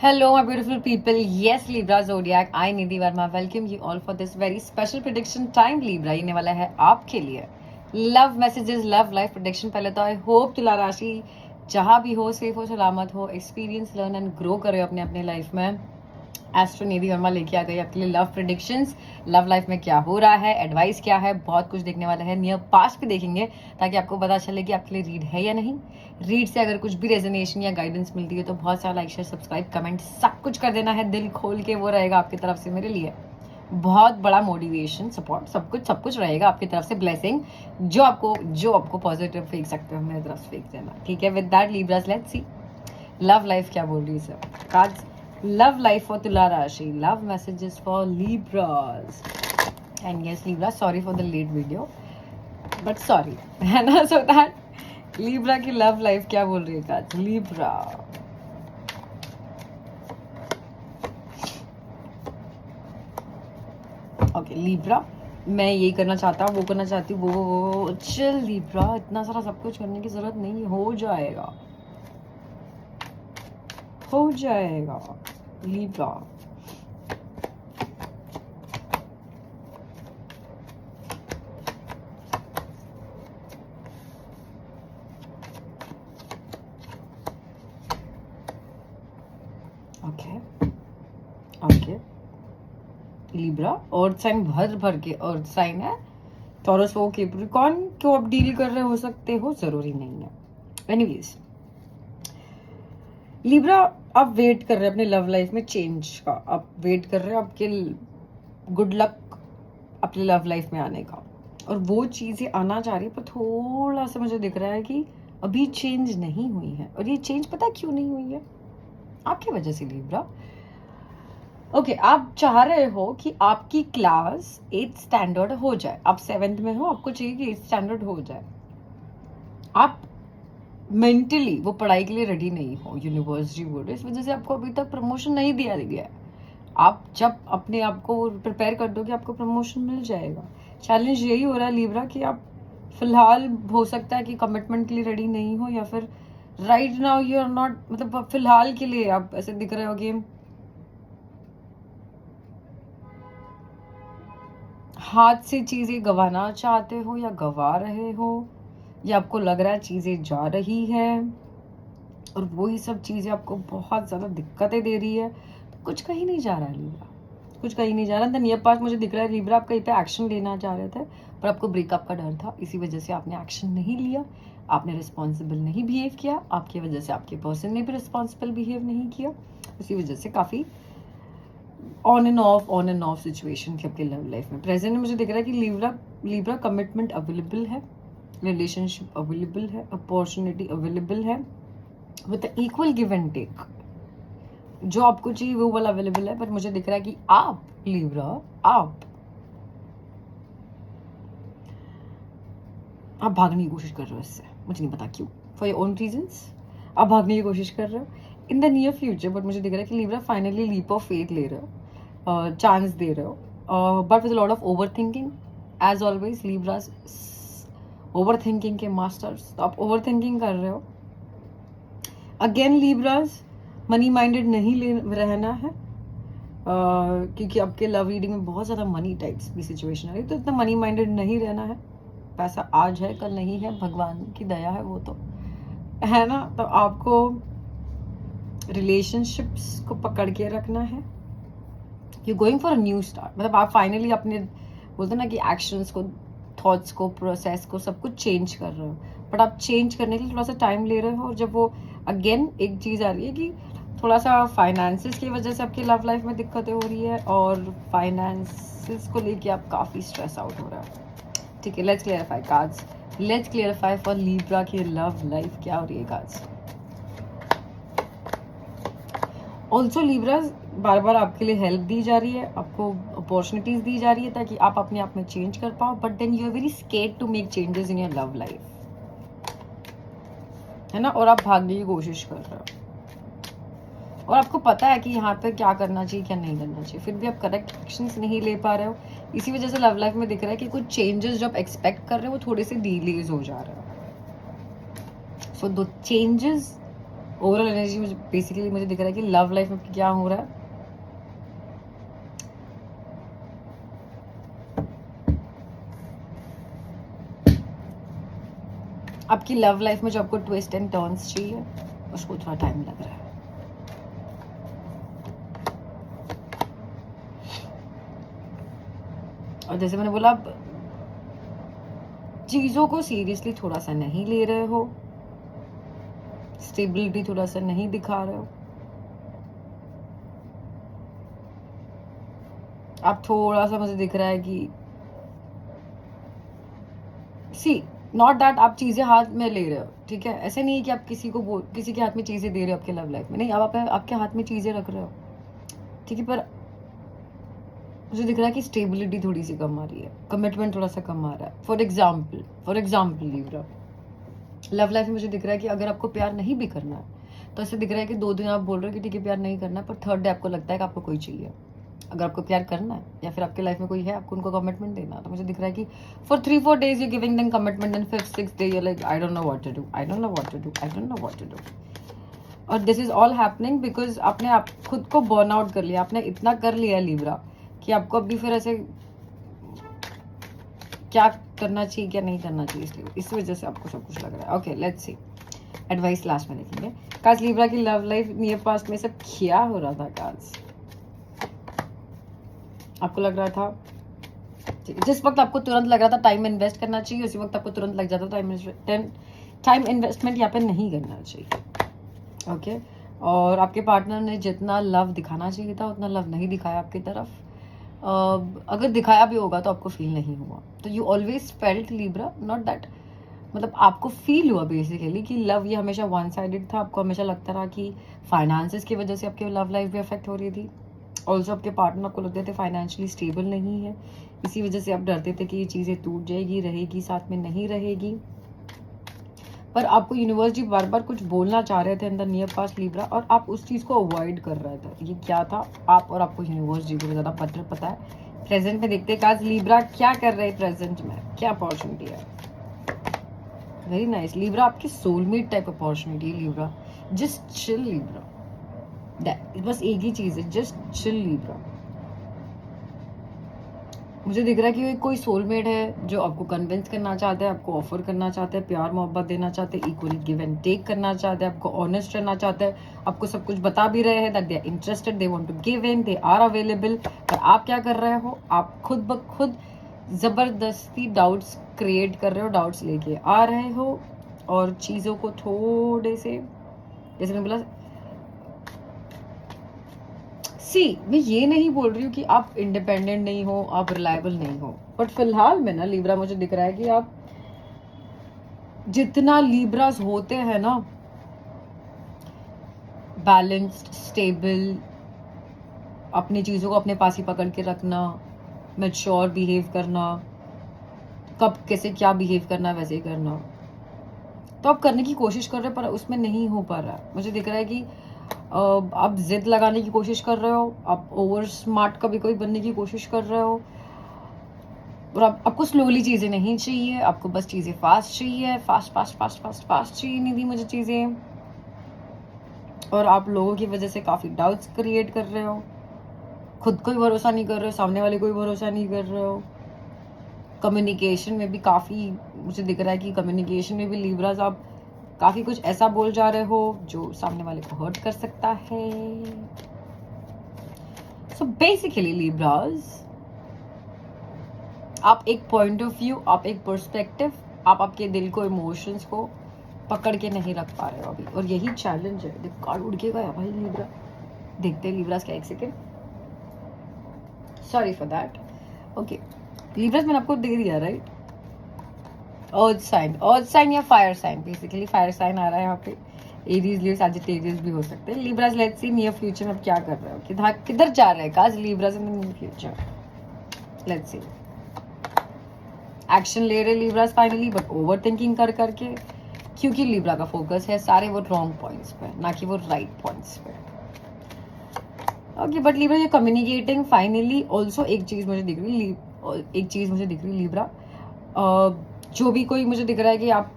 Hello, my beautiful people. Yes, Libra Zodiac. I Nidhi Verma welcome you all for this very special prediction time. Libra ये वाला है आपके लिए love messages, love life prediction. पहले तो I hope तुला राशि जहाँ भी हो, सेफ हो, सलामत हो, एक्सपीरियंस लर्न एंड ग्रो करे अपने अपने लाइफ में. एस्ट्रो निधि वर्मा लेके आ गई आपके लिए लव प्रेडिक्शंस. लव लाइफ में क्या हो रहा है, एडवाइस क्या है, बहुत कुछ देखने वाला है. नियर पास्ट भी देखेंगे ताकि आपको पता चले कि आपके लिए रीड है या नहीं. रीड से अगर कुछ भी रेजोनेशन या गाइडेंस मिलती है तो बहुत सारा लाइक, शेयर, सब्सक्राइब, कमेंट सब कुछ कर देना है. दिल खोल के वो रहेगा आपकी तरफ से मेरे लिए. बहुत बड़ा मोटिवेशन, सपोर्ट, सब कुछ रहेगा आपकी तरफ से. ब्लेसिंग जो आपको पॉजिटिव फेंक सकते हो मेरी तरफ से फेंक देना. ठीक है. With that Libras, let's see love life क्या बोल रही है sir. Cards love life for Tula Rashi, love messages for Libras. And yes, Libra, sorry for the late video, but sorry है ना. So that Libra की love life क्या बोल रही है आज Libra. Okay, Libra, मैं ये करना चाहता हूँ, वो करना चाहती हूँ, वो चिल Libra, इतना सारा सब कुछ करने की जरूरत नहीं, हो जाएगा Libra. Okay Libra, earth sign भर के अर्थ साइन है. टॉरस वो कैप्रिकॉर्न क्यों आप डील कर रहे हो सकते हो, जरूरी नहीं है. एनीवेज लिब्रा, आप वेट कर रहे हैं अपने लव लाइफ में चेंज का. आप वेट कर रहे हैं आपके गुड लक अपने लव लाइफ में आने का, और वो चीज़ें आना चाह रही है. पर थोड़ा सा मुझे दिख रहा है कि अभी चेंज नहीं हुई है. और ये चेंज पता क्यों नहीं हुई है? आपकी वजह से लिब्रा. ओके, आप चाह रहे हो कि आपकी क्लास 8th स्टैंडर्ड हो जाए. आप 7th में हो, आपको चाहिए कि 8th स्टैंडर्ड हो जाए. आप मेंटली वो पढ़ाई के लिए रेडी नहीं हो, यूनिवर्सिटी बोर्ड, इस वजह से आपको अभी तक प्रमोशन नहीं दिया गया है. आप जब अपने आप को प्रिपेयर कर दोगे आपको प्रमोशन मिल जाएगा. चैलेंज यही हो रहा है लिब्रा कि आप फिलहाल हो सकता है कि कमिटमेंट के लिए रेडी नहीं हो, या फिर right now you are not, मतलब फिलहाल के लिए आप ऐसे दिख रहे हो कि हाथ से चीजें गंवाना चाहते हो या गंवा रहे हो, या आपको लग रहा है चीजें जा रही है और वही सब चीजें आपको बहुत ज्यादा दिक्कतें दे रही है. कुछ कहीं नहीं जा रहा है लिब्रा, कुछ कहीं नहीं जा रहा. नियर पास मुझे दिख रहा है लिब्रा, आप कहीं पे एक्शन लेना चाह रहे थे पर आपको ब्रेकअप का डर था, इसी वजह से आपने एक्शन नहीं लिया. आपने रिस्पॉन्सिबल नहीं बिहेव किया, आपकी वजह से आपके पर्सन ने भी रिस्पॉन्सिबल बिहेव नहीं किया. इसी वजह से काफी ऑन एंड ऑफ सिचुएशन थी आपके लव लाइफ में. प्रेजेंट में मुझे दिख रहा है कि लिब्रा कमिटमेंट अवेलेबल है, रिलेशनशिप अवेलेबल है, अपॉर्चुनिटी अवेलेबल है with equal give and take. जो आपको चाहिए वो वाला अवेलेबल है. पर मुझे दिख रहा है कि आप लिब्रा, आप भागने की कोशिश कर रहे हो इससे. मुझे नहीं पता क्यों, फॉर योर ओन रीजंस आप भागने की कोशिश कर रहे हो in the near future. But मुझे दिख रहा है कि Libra finally leap of faith ले रहे हो, चांस दे रहे हो, but with lot of over thinking. As always Libras over thinking के मास्टर्स. तो आप ओवर थिंकिंग कर रहे हो. अगेन लिब्रास, मनी माइंडेड नहीं रहना है, क्योंकि आपके लव रीडिंग में बहुत ज़्यादा मनी टाइप्स की सिचुएशन आ रही है. तो इतना मनी माइंडेड नहीं रहना है. पैसा आज है कल नहीं है, भगवान की दया है वो तो है ना. तो आपको रिलेशनशिप्स को पकड़ के रखना है. You going for a new start, मतलब आप फाइनली अपने बोलते ना कि एक्शंस को, थॉट्स को, प्रोसेस को, सब कुछ चेंज कर रहे हो. बट आप चेंज करने के लिए थोड़ा सा टाइम ले रहे हो. और जब वो अगेन एक चीज़ आ रही है कि थोड़ा सा फाइनेंसेस की वजह से आपकी लव लाइफ में दिक्कतें हो रही है, और फाइनेंसेस को लेके आप काफ़ी स्ट्रेस आउट हो रहा है. ठीक है, let's clarify cards. Let's clarify for Libra की लव लाइफ क्या हो रही है कार्ड्स. ऑल्सो लिब्रा, बार बार आपके लिए हेल्प दी जा रही है, आपको अपॉर्चुनिटीज दी जा रही है ताकि आप अपने आप में चेंज कर पाओ. But then you are very scared to make changes in your love life, है ना. और आप भागने की कोशिश कर रहे हो, और आपको पता है कि यहाँ पे क्या करना चाहिए क्या नहीं करना चाहिए, फिर भी आप करेक्ट एक्शंस नहीं ले पा रहे हो. इसी वजह से लव लाइफ में दिख रहा है कि कुछ चेंजेस जो आप एक्सपेक्ट कर रहे हो वो थोड़े से डिलेज हो जा रहे हो. सो दो चेंजेस ओवरऑल एनर्जी मुझे बेसिकली मुझे दिख रहा है कि लव लाइफ में क्या हो रहा है। आपकी लव लाइफ में जो आपको ट्विस्ट एंड टर्न्स चाहिए उसको थोड़ा टाइम लग रहा है। और जैसे मैंने बोला, आप चीजों को सीरियसली थोड़ा सा नहीं ले रहे हो, स्टेबिलिटी थोड़ा सा नहीं दिखा रहे हो, आप थोड़ा सा मुझे दिख रहा है कि सी नॉट दैट आप चीजें हाथ में ले रहे हो, ठीक है, ऐसे नहीं है कि आप किसी के हाथ में चीजें दे रहे हो आपके लव लाइफ में, नहीं, आप आपके हाथ में चीजें रख रहे हो, ठीक है, पर मुझे दिख रहा है कि स्टेबिलिटी थोड़ी सी कम आ रही है, कमिटमेंट थोड़ा सा कम आ रहा है। For example Libra, love life में मुझे दिख रहा है कि अगर आपको प्यार नहीं भी करना है तो ऐसे दिख रहा है कि 2 दिन आप बोल रहे हो कि ठीक है प्यार नहीं करना है, पर थर्ड डे आपको लगता है कि आपको कोई चाहिए। अगर आपको प्यार करना है या फिर आपके लाइफ में कोई है, आपको उनको कमिटमेंट देना है, तो मुझे दिख रहा है कि for 3-4 days you giving them commitment and 5th-6th day you like I don't know what to do, I don't know what to do, I don't know what to do. और this is all happening because आपने आप खुद को burn out कर लिया, आपने इतना कर लिया है लिब्रा कि आपको अभी फिर ऐसे क्या करना चाहिए क्या नहीं करना चाहिए, इसलिए इस वजह से आपको सब कुछ लग रहा है। Okay let's see, advice last में देखेंगे। काज लिब्रा की लव लाइफ नियर पास्ट में सब क्या हो रहा था काज? आपको लग रहा था जिस वक्त आपको तुरंत लग रहा था टाइम इन्वेस्ट करना चाहिए, उसी वक्त आपको तुरंत लग जाता टाइम इन्वेस्टमेंट यहाँ पे नहीं करना चाहिए। ओके और आपके पार्टनर ने जितना लव दिखाना चाहिए था उतना लव नहीं दिखाया आपकी तरफ। अगर दिखाया भी होगा तो आपको फील नहीं हुआ। तो you always felt Libra, not that, मतलब आपको फील हुआ बेसिकली कि लव ये हमेशा वन साइडेड था। आपको हमेशा लगता रहा कि फाइनेंसेस की वजह से आपकी लव लाइफ भी अफेक्ट हो रही थी। ऑल्सो आपके पार्टनर आपको लगते थे फाइनेंशियली स्टेबल नहीं है, इसी वजह से आप डरते थे कि ये चीज़ें टूट जाएगी, रहेगी साथ में नहीं रहेगी। पर आपको यूनिवर्स जी बार बार कुछ बोलना चाह रहे थे अंदर नियर पास्ट लिब्रा, और आप उस चीज़ को अवॉइड कर रहे थे। ये क्या था? आप और आपको यूनिवर्स जी को ज़्यादा बेटर पता है। प्रेजेंट में देखते हैं आज लिब्रा क्या कर रहे हैं, प्रेजेंट में क्या अपॉर्चुनिटी है। वेरी नाइस लिब्रा, आपकी सोलमेट टाइप अपॉर्चुनिटी है लिब्रा। जस्ट चिल लिब्रा, बस एक ही चीज़ है, जस्ट चिल लिब्रा। मुझे दिख रहा है कि कोई सोलमेट है जो आपको कन्विंस करना चाहता है, आपको ऑफर करना चाहता है, प्यार मोहब्बत देना चाहते हैं, इक्वली गिव एंड टेक करना चाहते हैं, आपको ऑनेस्ट रहना चाहता है, आपको सब कुछ बता भी रहे हैं that they are interested, they want to give in, they are available. पर आप क्या कर रहे हो? आप खुद ब खुद जबरदस्ती डाउट्स क्रिएट कर रहे हो, डाउट्स लेके आ रहे हो, और चीज़ों को थोड़े से, जैसे मैंने बोला, मैं ये नहीं बोल रही हूँ कि आप इंडिपेंडेंट नहीं हो, आप रिलायबल नहीं हो, बट फिलहाल में ना लिब्रा मुझे दिख रहा है कि आप जितना लिब्रास होते हैं ना, बैलेंस्ड, स्टेबल, अपनी चीज़ों को अपने पास ही पकड़ के रखना, मैच्योर बिहेव करना, कब कैसे क्या बिहेव करना वैसे ही करना, तो आप करने की कोशिश कर रहे हो पर उसमें नहीं हो पा रहा है। मुझे दिख रहा है कि आप जिद लगाने की कोशिश कर रहे हो, आप ओवर स्मार्ट कभी कभी बनने की कोशिश कर रहे हो, और आपको स्लोली चीज़ें नहीं चाहिए, आपको बस चीज़ें फास्ट चाहिए, fast fast fast fast fast चाहिए नहीं दी मुझे चीज़ें। और आप लोगों की वजह से काफ़ी डाउट्स क्रिएट कर रहे हो, खुद को भी भरोसा नहीं कर रहे हो, सामने वाले को भी भरोसा नहीं कर रहे हो। कम्युनिकेशन में भी काफ़ी मुझे दिख रहा है कि कम्युनिकेशन में भी लिब्रास आप काफ़ी कुछ ऐसा बोल जा रहे हो जो सामने वाले को हर्ट कर सकता है। सो बेसिकली लिब्रास, आप एक पॉइंट ऑफ व्यू, आप एक पर्सपेक्टिव, आप आपके दिल को, इमोशंस को पकड़ के नहीं रख पा रहे हो अभी, और यही चैलेंज है। देखो कार्ड उड़ के गया भाई लिब्रा, देखते हैं लिब्रास क्या, एक second, sorry for that. Okay Libras मैंने आपको दे दिया राइट, अर्थ साइन या fire sign, basically fire sign आ रहा है यहाँ पे। एरीज, लियो, सैजिटेरियस भी हो सकते हैं। Libras let's see near future में आप क्या कर रहे हो, किधर जा रहे हैं cause Libras in the near future. Let's see, action ले रहे Libras finally, but over thinking कर करके, क्योंकि लिब्रा का फोकस है सारे वो रॉन्ग पॉइंट्स पे, ना कि वो राइट पॉइंट्स पे। ओके बट लिब्रा ये कम्युनिकेटिंग फाइनली। ऑल्सो एक चीज़ मुझे दिख रही लिब्रा, जो भी कोई मुझे दिख रहा है कि आप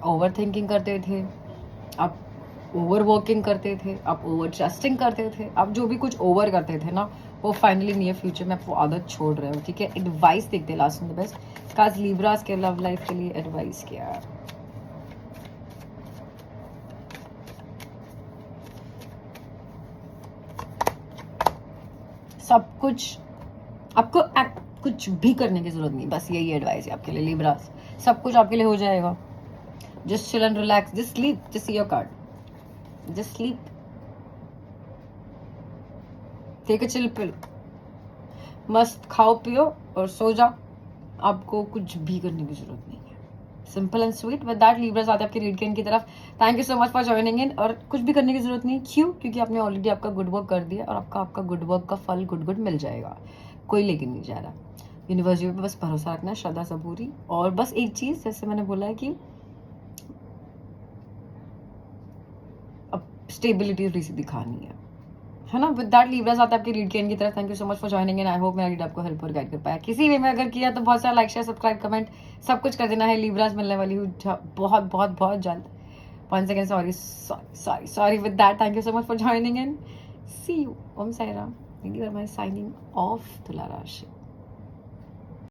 ओवर थिंकिंग करते थे, आप ओवर वर्किंग करते थे, आप ओवर ट्रस्टिंग करते थे, आप जो भी कुछ ओवर करते थे ना, वो फाइनली नियर फ्यूचर में आप वो आदत छोड़ रहे हो, ठीक है। एडवाइस देखते हैं last and the best cause Libras के लव लाइफ के लिए एडवाइस क्या है। सब कुछ आपको कुछ भी करने की जरूरत नहीं, बस यही एडवाइस है आपके लिए लिब्रास। सब कुछ आपके लिए हो जाएगा। Just chill and relax, just sleep, just see your card, just sleep, take a chill pill, मस्त खाओ पियो और सो जाओ। आपको कुछ भी करने की जरूरत नहीं है। Simple and sweet. With that Libras आते हैं आपके रीड गेन की तरफ। Thank you so much for joining in. और कुछ भी करने की जरूरत नहीं, क्यों? क्योंकि आपने ऑलरेडी आपका गुड वर्क कर दिया और आपका गुड वर्क का फल गुड मिल जाएगा। कोई लेके नहीं जा रहा। यूनिवर्सिटी पे बस भरोसा रखना, श्रद्धा सबूरी। और बस एक चीज, जैसे मैंने बोला है कि अब स्टेबिलिटी थोड़ी सी दिखानी है ना। विद दैट लिब्रास आता है आपके रीड गेन की तरफ। Thank you so much for joining in. I hope मेरा रीड आपको हेल्प और गाइड कर पाया किसी वे में। अगर किया तो बहुत सारा लाइक शेयर सब्सक्राइब कमेंट सब कुछ कर देना है। लिब्रास मिलने वाली हूँ बहुत बहुत बहुत जल्द। once again sorry with that. Thank you so much for joining in. See you. Om Sai Ram. Nidhi Verma is signing off. Tula Rashi.